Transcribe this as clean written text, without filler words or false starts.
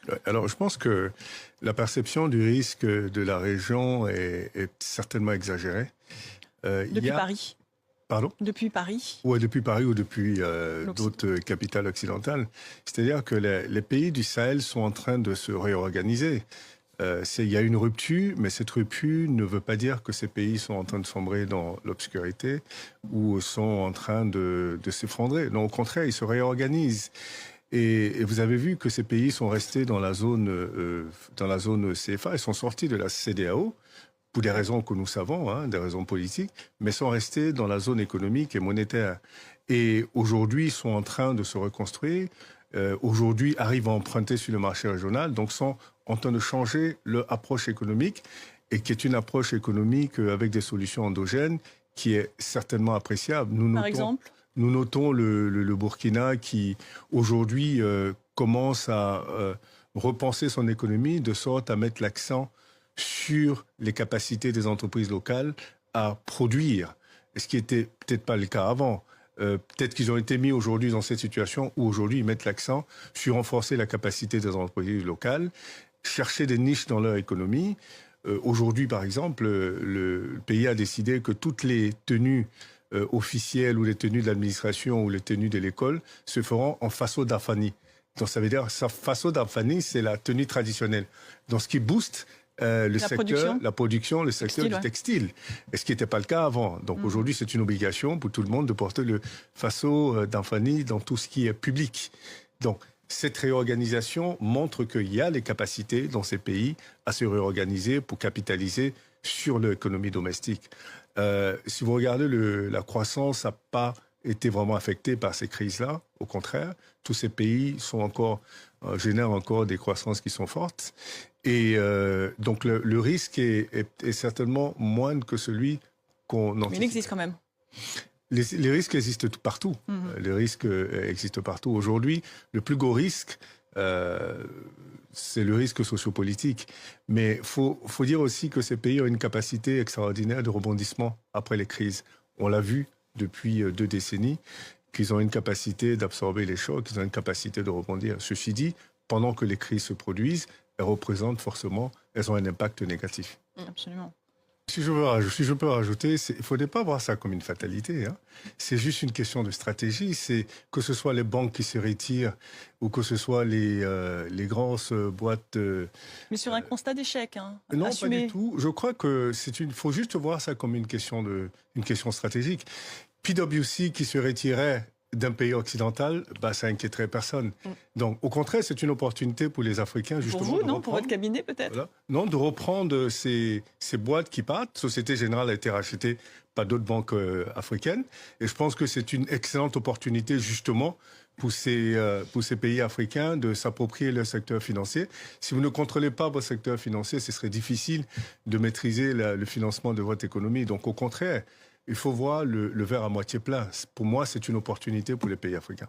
Ouais, alors, je pense que la perception du risque de la région est certainement exagérée. Il y Depuis a... Paris. Pardon? Depuis Paris. Ouais, depuis Paris ou depuis L'Occident. d'autres capitales occidentales. C'est-à-dire que les pays du Sahel sont en train de se réorganiser. Il y a une rupture, mais cette rupture ne veut pas dire que ces pays sont en train de sombrer dans l'obscurité ou sont en train de s'effondrer. Non, au contraire, ils se réorganisent. Et vous avez vu que ces pays sont restés dans la zone CFA, ils sont sortis de la CEDEAO pour des raisons que nous savons, hein, des raisons politiques, mais sont restés dans la zone économique et monétaire. Et aujourd'hui, ils sont en train de se reconstruire. Aujourd'hui, arrivent à emprunter sur le marché régional, donc sont en train de changer leur approche économique, et qui est une approche économique avec des solutions endogènes qui est certainement appréciable. Par exemple? Nous notons le Burkina qui, aujourd'hui, commence à repenser son économie de sorte à mettre l'accent sur les capacités des entreprises locales à produire, ce qui était peut-être pas le cas avant. Peut-être qu'ils ont été mis aujourd'hui dans cette situation où aujourd'hui ils mettent l'accent sur renforcer la capacité des entreprises locales, chercher des niches dans leur économie. Aujourd'hui, par exemple, le pays a décidé que toutes les tenues officielles ou les tenues de l'administration ou les tenues de l'école se feront en faso d'Afani. Donc ça veut dire faso d'Afani, c'est la tenue traditionnelle. Donc ce qui booste la production, le secteur du textile. Et ce qui n'était pas le cas avant. Donc aujourd'hui, c'est une obligation pour tout le monde de porter le faso d'Afani dans tout ce qui est public. Donc cette réorganisation montre qu'il y a les capacités dans ces pays à se réorganiser pour capitaliser sur l'économie domestique. Si vous regardez la croissance n'a pas été vraiment affectée par ces crises-là. Au contraire, tous ces pays génèrent encore des croissances qui sont fortes. Et donc le risque est certainement moindre que celui qu'on anticipe. Mais il existe quand même. Les risques existent partout. Les risques existent partout. Aujourd'hui, le plus gros risque, c'est le risque sociopolitique. Mais faut dire aussi que ces pays ont une capacité extraordinaire de rebondissement après les crises. On l'a vu depuis 2 décennies, qu'ils ont une capacité d'absorber les chocs, qu'ils ont une capacité de rebondir. Ceci dit, pendant que les crises se produisent, elles ont un impact négatif. Absolument. Si je peux rajouter, il ne faudrait pas voir ça comme une fatalité. Hein. C'est juste une question de stratégie. C'est que ce soit les banques qui se retirent ou que ce soit les grosses boîtes. Mais sur un constat d'échec. Hein, non, assumé. pas du tout. Je crois que faut juste voir ça comme une question stratégique. PwC qui se retirait d'un pays occidental, ça inquiéterait personne. Donc, au contraire, c'est une opportunité pour les Africains, justement. Pour vous, non? Pour votre cabinet, peut-être? Voilà. Non, de reprendre ces boîtes qui partent. Société Générale a été rachetée par d'autres banques africaines. Et je pense que c'est une excellente opportunité, justement, pour ces pays africains de s'approprier leur secteur financier. Si vous ne contrôlez pas votre secteur financier, ce serait difficile de maîtriser le financement de votre économie. Donc, au contraire, il faut voir le verre à moitié plein. Pour moi, c'est une opportunité pour les pays africains.